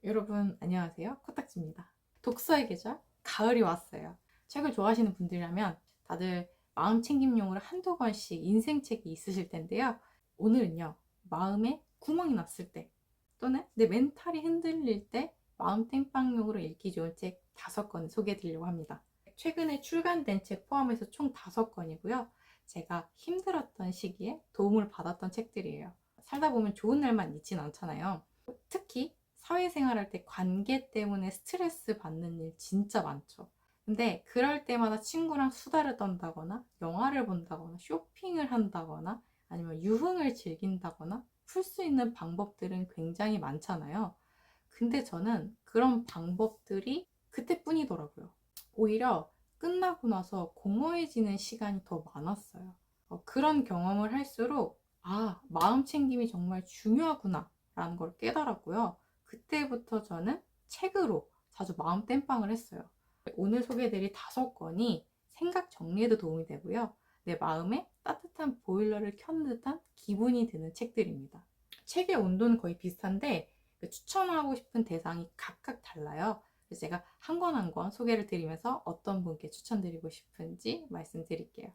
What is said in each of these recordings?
여러분 안녕하세요. 코딱지입니다. 독서의 계절 가을이 왔어요. 책을 좋아하시는 분들이라면 다들 마음 챙김용으로 한두 권씩 인생책이 있으실 텐데요. 오늘은요, 마음에 구멍이 났을 때 또는 내 멘탈이 흔들릴 때 마음 땡빵용으로 읽기 좋은 책 5권 소개해 드리려고 합니다. 최근에 출간된 책 포함해서 총 5권이고요. 제가 힘들었던 시기에 도움을 받았던 책들이에요. 살다 보면 좋은 날만 있진 않잖아요. 특히 사회생활할 때 관계 때문에 스트레스 받는 일 진짜 많죠. 근데 그럴 때마다 친구랑 수다를 떤다거나 영화를 본다거나 쇼핑을 한다거나 아니면 유흥을 즐긴다거나 풀 수 있는 방법들은 굉장히 많잖아요. 근데 저는 그런 방법들이 그때뿐이더라고요. 오히려 끝나고 나서 공허해지는 시간이 더 많았어요. 그런 경험을 할수록 마음 챙김이 정말 중요하구나 라는 걸 깨달았고요. 그때부터 저는 책으로 자주 마음 땜빵을 했어요. 오늘 소개해드릴 5권이 생각 정리에도 도움이 되고요. 내 마음에 따뜻한 보일러를 켜는 듯한 기분이 드는 책들입니다. 책의 온도는 거의 비슷한데 추천하고 싶은 대상이 각각 달라요. 그래서 제가 한 권 한 권 소개를 드리면서 어떤 분께 추천드리고 싶은지 말씀드릴게요.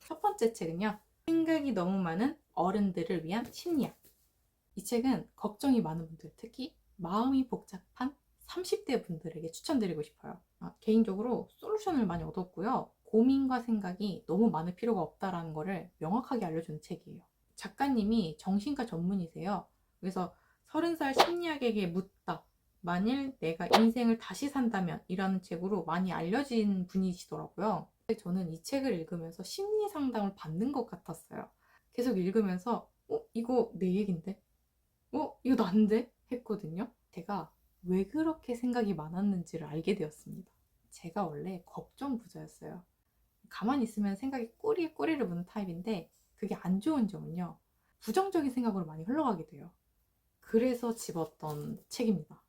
첫 번째 책은요. 생각이 너무 많은 어른들을 위한 심리학. 이 책은 걱정이 많은 분들, 특히 마음이 복잡한 30대 분들에게 추천드리고 싶어요. 개인적으로 솔루션을 많이 얻었고요. 고민과 생각이 너무 많을 필요가 없다라는 거를 명확하게 알려주는 책이에요. 작가님이 정신과 전문이세요. 그래서 30살 심리학에게 묻다. 만일 내가 인생을 다시 산다면 이라는 책으로 많이 알려진 분이시더라고요. 저는 이 책을 읽으면서 심리 상담을 받는 것 같았어요. 계속 읽으면서 이거 내 얘긴데? 이거 난데? 했거든요. 제가 왜 그렇게 생각이 많았는지를 알게 되었습니다. 제가 원래 걱정 부자였어요. 가만히 있으면 생각이 꼬리에 꼬리를 무는 타입인데 그게 안 좋은 점은요. 부정적인 생각으로 많이 흘러가게 돼요. 그래서 집었던 책입니다.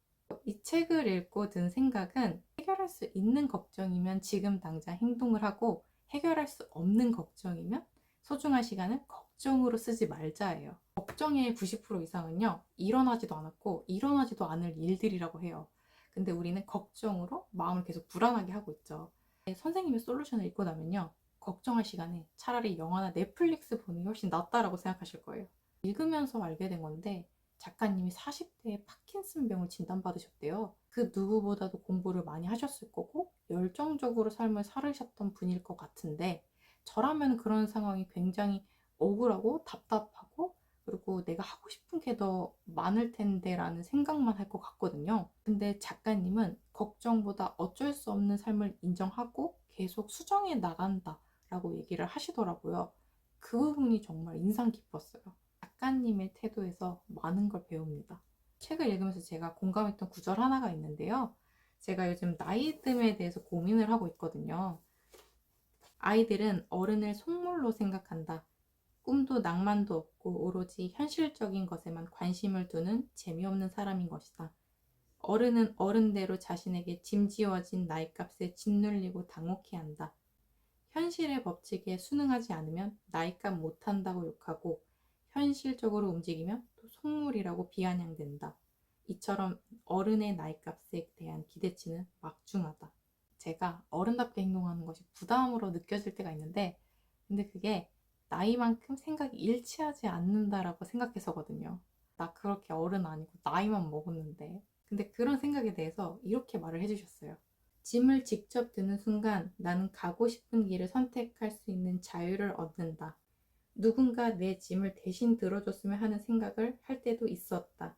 이 책을 읽고 든 생각은 해결할 수 있는 걱정이면 지금 당장 행동을 하고 해결할 수 없는 걱정이면 소중한 시간을 걱정으로 쓰지 말자예요. 걱정의 90% 이상은요, 일어나지도 않았고 일어나지도 않을 일들이라고 해요. 근데 우리는 걱정으로 마음을 계속 불안하게 하고 있죠. 선생님의 솔루션을 읽고 나면요, 걱정할 시간에 차라리 영화나 넷플릭스 보는 게 훨씬 낫다라고 생각하실 거예요. 읽으면서 알게 된 건데 작가님이 40대에 파킨슨병을 진단받으셨대요. 그 누구보다도 공부를 많이 하셨을 거고 열정적으로 삶을 살으셨던 분일 것 같은데 저라면 그런 상황이 굉장히 억울하고 답답하고 그리고 내가 하고 싶은 게 더 많을 텐데 라는 생각만 할 것 같거든요. 근데 작가님은 걱정보다 어쩔 수 없는 삶을 인정하고 계속 수정해 나간다 라고 얘기를 하시더라고요. 그 부분이 정말 인상 깊었어요. 작가님의 태도에서 많은 걸 배웁니다. 책을 읽으면서 제가 공감했던 구절 하나가 있는데요. 제가 요즘 나이듦에 대해서 고민을 하고 있거든요. 아이들은 어른을 속물로 생각한다. 꿈도 낭만도 없고 오로지 현실적인 것에만 관심을 두는 재미없는 사람인 것이다. 어른은 어른대로 자신에게 짐지어진 나이값에 짓눌리고 당혹해한다. 현실의 법칙에 순응하지 않으면 나이값 못한다고 욕하고 현실적으로 움직이면 또 속물이라고 비아냥된다. 이처럼 어른의 나이값에 대한 기대치는 막중하다. 제가 어른답게 행동하는 것이 부담으로 느껴질 때가 있는데 근데 그게 나이만큼 생각이 일치하지 않는다라고 생각해서거든요. 나 그렇게 어른 아니고 나이만 먹었는데. 근데 그런 생각에 대해서 이렇게 말을 해주셨어요. 짐을 직접 드는 순간 나는 가고 싶은 길을 선택할 수 있는 자유를 얻는다. 누군가 내 짐을 대신 들어줬으면 하는 생각을 할 때도 있었다.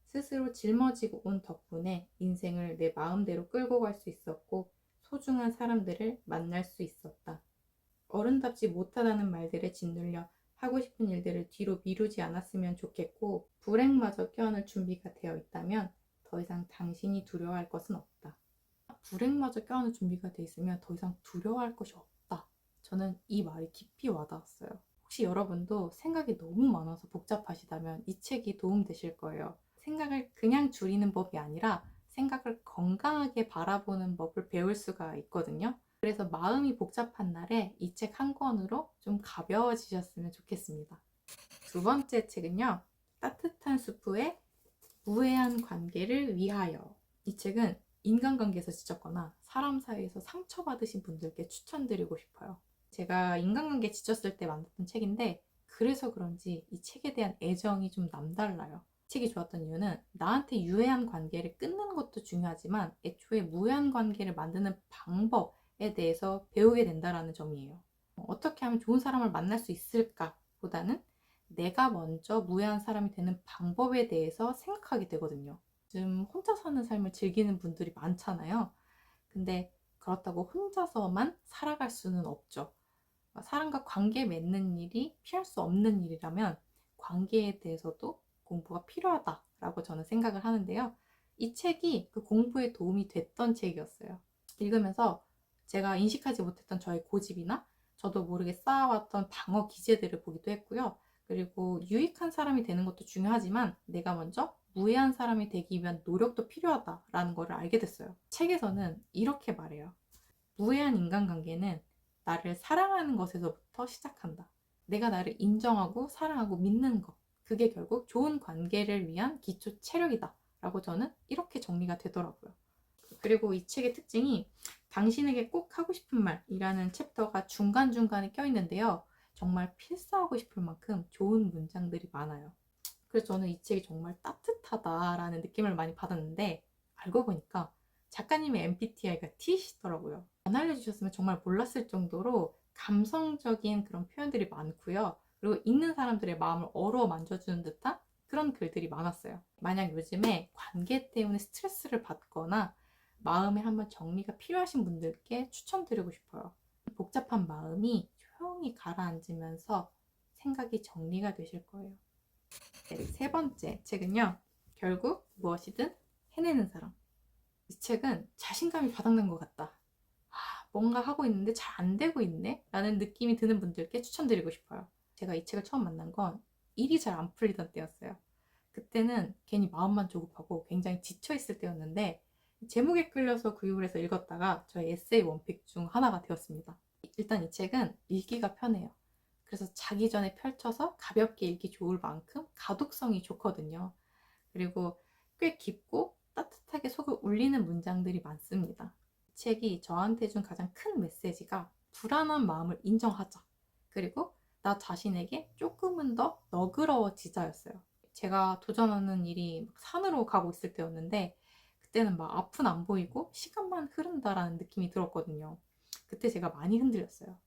스스로 짊어지고 온 덕분에 인생을 내 마음대로 끌고 갈 수 있었고 소중한 사람들을 만날 수 있었다. 어른답지 못하다는 말들에 짓눌려 하고 싶은 일들을 뒤로 미루지 않았으면 좋겠고 불행마저 껴안을 준비가 되어 있다면 더 이상 당신이 두려워할 것은 없다. 불행마저 껴안을 준비가 되어 있으면 더 이상 두려워할 것이 없다. 저는 이 말이 깊이 와닿았어요. 혹시 여러분도 생각이 너무 많아서 복잡하시다면 이 책이 도움되실 거예요. 생각을 그냥 줄이는 법이 아니라 생각을 건강하게 바라보는 법을 배울 수가 있거든요. 그래서 마음이 복잡한 날에 이 책 한 권으로 좀 가벼워지셨으면 좋겠습니다. 두 번째 책은요. 따뜻한 수프에 무해한 관계를 위하여. 이 책은 인간관계에서 지쳤거나 사람 사이에서 상처받으신 분들께 추천드리고 싶어요. 제가 인간관계 지쳤을 때 만났던 책인데 그래서 그런지 이 책에 대한 애정이 좀 남달라요. 책이 좋았던 이유는 나한테 유해한 관계를 끊는 것도 중요하지만 애초에 무해한 관계를 만드는 방법에 대해서 배우게 된다는 점이에요. 어떻게 하면 좋은 사람을 만날 수 있을까 보다는 내가 먼저 무해한 사람이 되는 방법에 대해서 생각하게 되거든요. 요즘 혼자 사는 삶을 즐기는 분들이 많잖아요. 근데 그렇다고 혼자서만 살아갈 수는 없죠. 사람과 관계 맺는 일이 피할 수 없는 일이라면 관계에 대해서도 공부가 필요하다라고 저는 생각을 하는데요. 이 책이 그 공부에 도움이 됐던 책이었어요. 읽으면서 제가 인식하지 못했던 저의 고집이나 저도 모르게 쌓아왔던 방어 기제들을 보기도 했고요. 그리고 유익한 사람이 되는 것도 중요하지만 내가 먼저 무해한 사람이 되기 위한 노력도 필요하다라는 걸 알게 됐어요. 책에서는 이렇게 말해요. 무해한 인간관계는 나를 사랑하는 것에서부터 시작한다. 내가 나를 인정하고 사랑하고 믿는 것. 그게 결국 좋은 관계를 위한 기초 체력이다. 라고 저는 이렇게 정리가 되더라고요. 그리고 이 책의 특징이 당신에게 꼭 하고 싶은 말이라는 챕터가 중간중간에 껴있는데요. 정말 필사하고 싶을 만큼 좋은 문장들이 많아요. 그래서 저는 이 책이 정말 따뜻하다라는 느낌을 많이 받았는데 알고 보니까 작가님의 MBTI가 T시더라고요. 안 알려주셨으면 정말 몰랐을 정도로 감성적인 그런 표현들이 많고요. 그리고 읽는 사람들의 마음을 어루만져주는 듯한 그런 글들이 많았어요. 만약 요즘에 관계 때문에 스트레스를 받거나 마음에 한번 정리가 필요하신 분들께 추천드리고 싶어요. 복잡한 마음이 조용히 가라앉으면서 생각이 정리가 되실 거예요. 세 번째 책은요. 결국 무엇이든 해내는 사람. 이 책은 자신감이 바닥난 것 같다. 뭔가 하고 있는데 잘 안 되고 있네? 라는 느낌이 드는 분들께 추천드리고 싶어요. 제가 이 책을 처음 만난 건 일이 잘 안 풀리던 때였어요. 그때는 괜히 마음만 조급하고 굉장히 지쳐있을 때였는데 제목에 끌려서 구입을 해서 읽었다가 저의 에세이 원픽 중 하나가 되었습니다. 일단 이 책은 읽기가 편해요. 그래서 자기 전에 펼쳐서 가볍게 읽기 좋을 만큼 가독성이 좋거든요. 그리고 꽤 깊고 따뜻하게 속을 울리는 문장들이 많습니다. 이 책이 저한테 준 가장 큰 메시지가 불안한 마음을 인정하자. 그리고 나 자신에게 조금은 더 너그러워지자였어요. 제가 도전하는 일이 산으로 가고 있을 때였는데 그때는 막 앞은 안 보이고 시간만 흐른다라는 느낌이 들었거든요. 그때 제가 많이 흔들렸어요.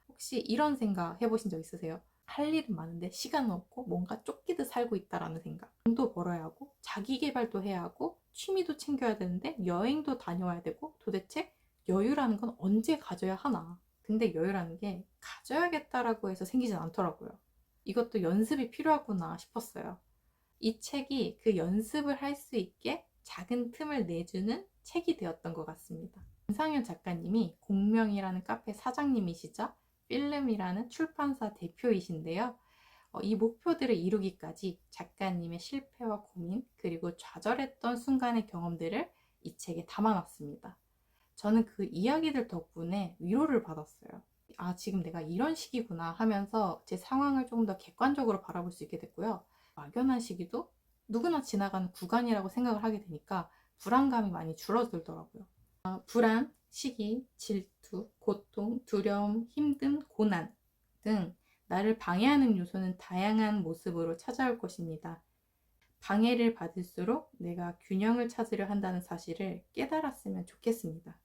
혹시 이런 생각 해보신 적 있으세요? 할 일은 많은데 시간은 없고 뭔가 쫓기듯 살고 있다라는 생각. 돈도 벌어야 하고 자기 개발도 해야 하고 취미도 챙겨야 되는데 여행도 다녀와야 되고 도대체 여유라는 건 언제 가져야 하나. 근데 여유라는 게 가져야겠다라고 해서 생기진 않더라고요. 이것도 연습이 필요하구나 싶었어요. 이 책이 그 연습을 할 수 있게 작은 틈을 내주는 책이 되었던 것 같습니다. 김상현 작가님이 공명이라는 카페 사장님이시자 필름이라는 출판사 대표이신데요. 이 목표들을 이루기까지 작가님의 실패와 고민 그리고 좌절했던 순간의 경험들을 이 책에 담아놨습니다. 저는 그 이야기들 덕분에 위로를 받았어요. 지금 내가 이런 시기구나 하면서 제 상황을 조금 더 객관적으로 바라볼 수 있게 됐고요. 막연한 시기도 누구나 지나가는 구간이라고 생각을 하게 되니까 불안감이 많이 줄어들더라고요. 불안, 시기, 질투, 고통, 두려움, 힘듦, 고난 등 나를 방해하는 요소는 다양한 모습으로 찾아올 것입니다. 방해를 받을수록 내가 균형을 찾으려 한다는 사실을 깨달았으면 좋겠습니다.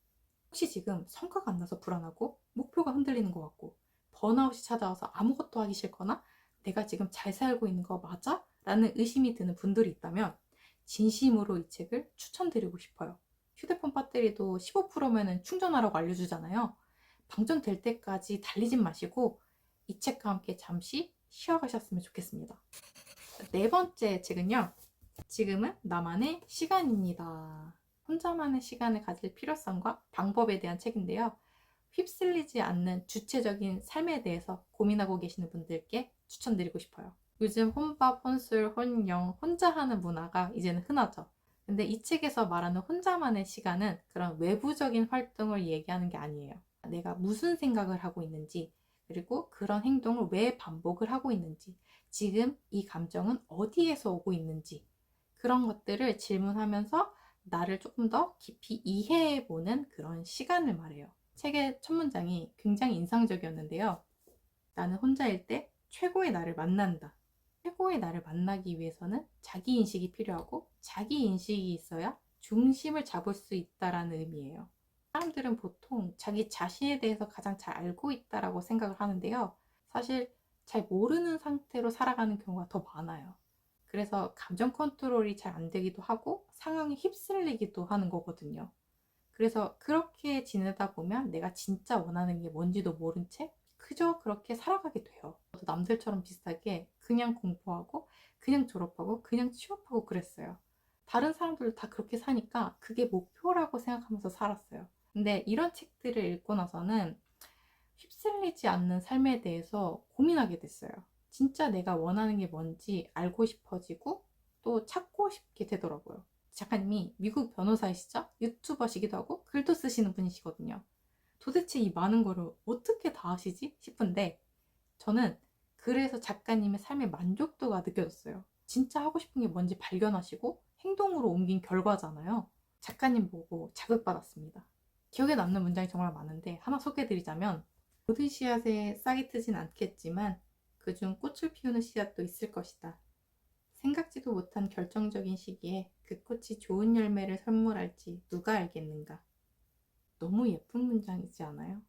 혹시 지금 성과가 안 나서 불안하고 목표가 흔들리는 것 같고 번아웃이 찾아와서 아무것도 하기 싫거나 내가 지금 잘 살고 있는 거 맞아? 라는 의심이 드는 분들이 있다면 진심으로 이 책을 추천드리고 싶어요. 휴대폰 배터리도 15%면 충전하라고 알려주잖아요. 방전될 때까지 달리진 마시고 이 책과 함께 잠시 쉬어가셨으면 좋겠습니다. 네 번째 책은요. 지금은 나만의 시간입니다. 혼자만의 시간을 가질 필요성과 방법에 대한 책인데요. 휩쓸리지 않는 주체적인 삶에 대해서 고민하고 계시는 분들께 추천드리고 싶어요. 요즘 혼밥, 혼술, 혼영, 혼자 하는 문화가 이제는 흔하죠. 근데 이 책에서 말하는 혼자만의 시간은 그런 외부적인 활동을 얘기하는 게 아니에요. 내가 무슨 생각을 하고 있는지, 그리고 그런 행동을 왜 반복을 하고 있는지, 지금 이 감정은 어디에서 오고 있는지, 그런 것들을 질문하면서 나를 조금 더 깊이 이해해보는 그런 시간을 말해요. 책의 첫 문장이 굉장히 인상적이었는데요. 나는 혼자일 때 최고의 나를 만난다. 최고의 나를 만나기 위해서는 자기 인식이 필요하고 자기 인식이 있어야 중심을 잡을 수 있다라는 의미예요. 사람들은 보통 자기 자신에 대해서 가장 잘 알고 있다라고 생각을 하는데요. 사실 잘 모르는 상태로 살아가는 경우가 더 많아요. 그래서 감정 컨트롤이 잘 안 되기도 하고 상황에 휩쓸리기도 하는 거거든요. 그래서 그렇게 지내다 보면 내가 진짜 원하는 게 뭔지도 모른 채 그저 그렇게 살아가게 돼요. 저도 남들처럼 비슷하게 그냥 공부하고 그냥 졸업하고 그냥 취업하고 그랬어요. 다른 사람들도 다 그렇게 사니까 그게 목표라고 생각하면서 살았어요. 근데 이런 책들을 읽고 나서는 휩쓸리지 않는 삶에 대해서 고민하게 됐어요. 진짜 내가 원하는 게 뭔지 알고 싶어지고 또 찾고 싶게 되더라고요. 작가님이 미국 변호사이시죠? 유튜버시기도 하고 글도 쓰시는 분이시거든요. 도대체 이 많은 거를 어떻게 다 하시지? 싶은데 저는 그래서 작가님의 삶의 만족도가 느껴졌어요. 진짜 하고 싶은 게 뭔지 발견하시고 행동으로 옮긴 결과잖아요. 작가님 보고 자극받았습니다. 기억에 남는 문장이 정말 많은데 하나 소개해드리자면 모든 씨앗에 싹이 트진 않겠지만 그중 꽃을 피우는 씨앗도 있을 것이다. 생각지도 못한 결정적인 시기에 그 꽃이 좋은 열매를 선물할지 누가 알겠는가. 너무 예쁜 문장이지 않아요?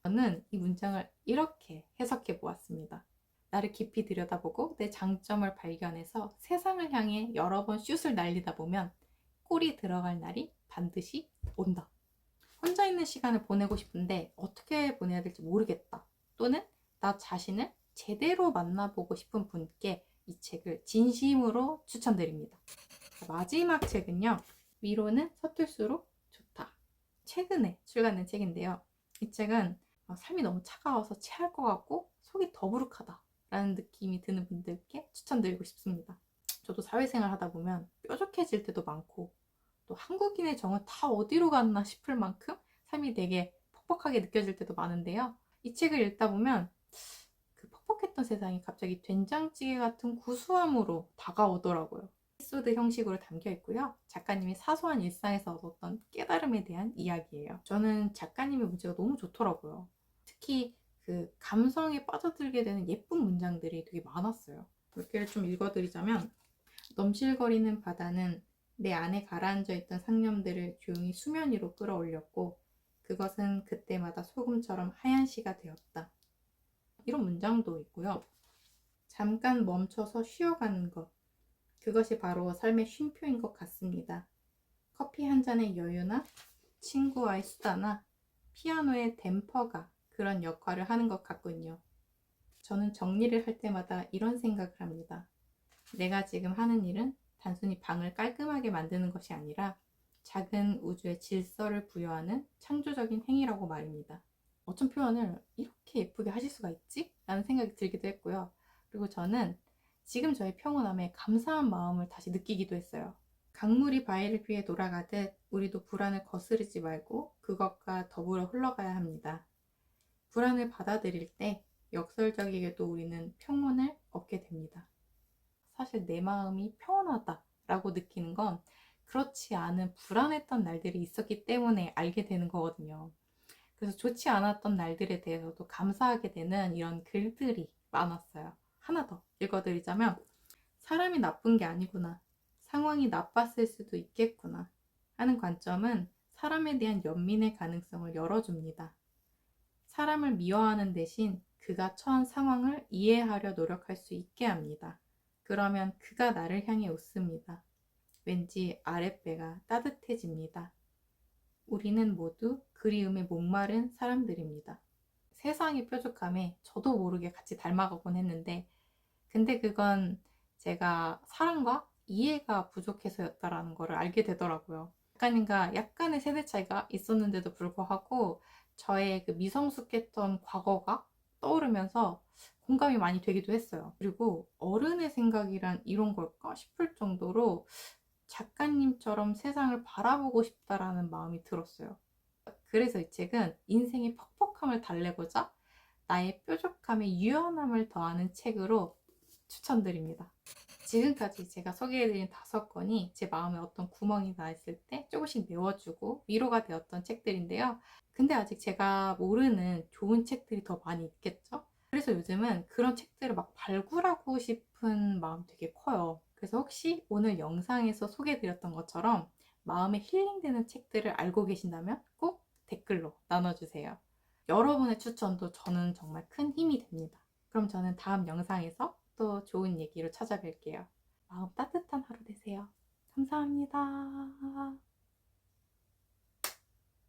저는 이 문장을 이렇게 해석해 보았습니다. 나를 깊이 들여다보고 내 장점을 발견해서 세상을 향해 여러 번 슛을 날리다 보면 꼴이 들어갈 날이 반드시 온다. 혼자 있는 시간을 보내고 싶은데 어떻게 보내야 될지 모르겠다. 또는 나 자신을 제대로 만나보고 싶은 분께 이 책을 진심으로 추천드립니다. 마지막 책은요. 위로는 서툴수록 좋다. 최근에 출간된 책인데요. 이 책은 삶이 너무 차가워서 체할 것 같고 속이 더부룩하다 라는 느낌이 드는 분들께 추천드리고 싶습니다. 저도 사회생활 하다 보면 뾰족해질 때도 많고 또 한국인의 정은 다 어디로 갔나 싶을 만큼 삶이 되게 퍽퍽하게 느껴질 때도 많은데요. 이 책을 읽다 보면 그 퍽퍽했던 세상이 갑자기 된장찌개 같은 구수함으로 다가오더라고요. 에피소드 형식으로 담겨 있고요. 작가님이 사소한 일상에서 얻었던 깨달음에 대한 이야기예요. 저는 작가님의 문제가 너무 좋더라고요. 특히 그 감성에 빠져들게 되는 예쁜 문장들이 되게 많았어요. 몇 개를 좀 읽어드리자면 넘실거리는 바다는 내 안에 가라앉아 있던 상념들을 조용히 수면 위로 끌어올렸고 그것은 그때마다 소금처럼 하얀 시가 되었다. 이런 문장도 있고요. 잠깐 멈춰서 쉬어가는 것. 그것이 바로 삶의 쉼표인 것 같습니다. 커피 한 잔의 여유나 친구와의 수다나 피아노의 댐퍼가 그런 역할을 하는 것 같군요. 저는 정리를 할 때마다 이런 생각을 합니다. 내가 지금 하는 일은 단순히 방을 깔끔하게 만드는 것이 아니라 작은 우주의 질서를 부여하는 창조적인 행위라고 말입니다. 어쩜 표현을 이렇게 예쁘게 하실 수가 있지? 라는 생각이 들기도 했고요. 그리고 저는 지금 저의 평온함에 감사한 마음을 다시 느끼기도 했어요. 강물이 바위를 피해 돌아가듯 우리도 불안을 거스르지 말고 그것과 더불어 흘러가야 합니다. 불안을 받아들일 때 역설적이게도 우리는 평온을 얻게 됩니다. 사실 내 마음이 평온하다라고 느끼는 건 그렇지 않은 불안했던 날들이 있었기 때문에 알게 되는 거거든요. 그래서 좋지 않았던 날들에 대해서도 감사하게 되는 이런 글들이 많았어요. 하나 더 읽어드리자면 사람이 나쁜 게 아니구나. 상황이 나빴을 수도 있겠구나 하는 관점은 사람에 대한 연민의 가능성을 열어줍니다. 사람을 미워하는 대신 그가 처한 상황을 이해하려 노력할 수 있게 합니다. 그러면 그가 나를 향해 웃습니다. 왠지 아랫배가 따뜻해집니다. 우리는 모두 그리움에 목마른 사람들입니다. 세상의 뾰족함에 저도 모르게 같이 닮아가곤 했는데 근데 그건 제가 사랑과 이해가 부족해서였다라는 거를 알게 되더라고요. 작가님과 약간의 세대 차이가 있었는데도 불구하고 저의 그 미성숙했던 과거가 떠오르면서 공감이 많이 되기도 했어요. 그리고 어른의 생각이란 이런 걸까 싶을 정도로 작가님처럼 세상을 바라보고 싶다라는 마음이 들었어요. 그래서 이 책은 인생의 퍽퍽함을 달래고자 나의 뾰족함에 유연함을 더하는 책으로 추천드립니다. 지금까지 제가 소개해드린 5권이 제 마음에 어떤 구멍이 나 있을 때 조금씩 메워주고 위로가 되었던 책들인데요. 근데 아직 제가 모르는 좋은 책들이 더 많이 있겠죠? 그래서 요즘은 그런 책들을 막 발굴하고 싶은 마음 되게 커요. 그래서 혹시 오늘 영상에서 소개해드렸던 것처럼 마음에 힐링되는 책들을 알고 계신다면 꼭 댓글로 나눠주세요. 여러분의 추천도 저는 정말 큰 힘이 됩니다. 그럼 저는 다음 영상에서 또 좋은 얘기로 찾아뵐게요. 마음 따뜻한 하루 되세요. 감사합니다.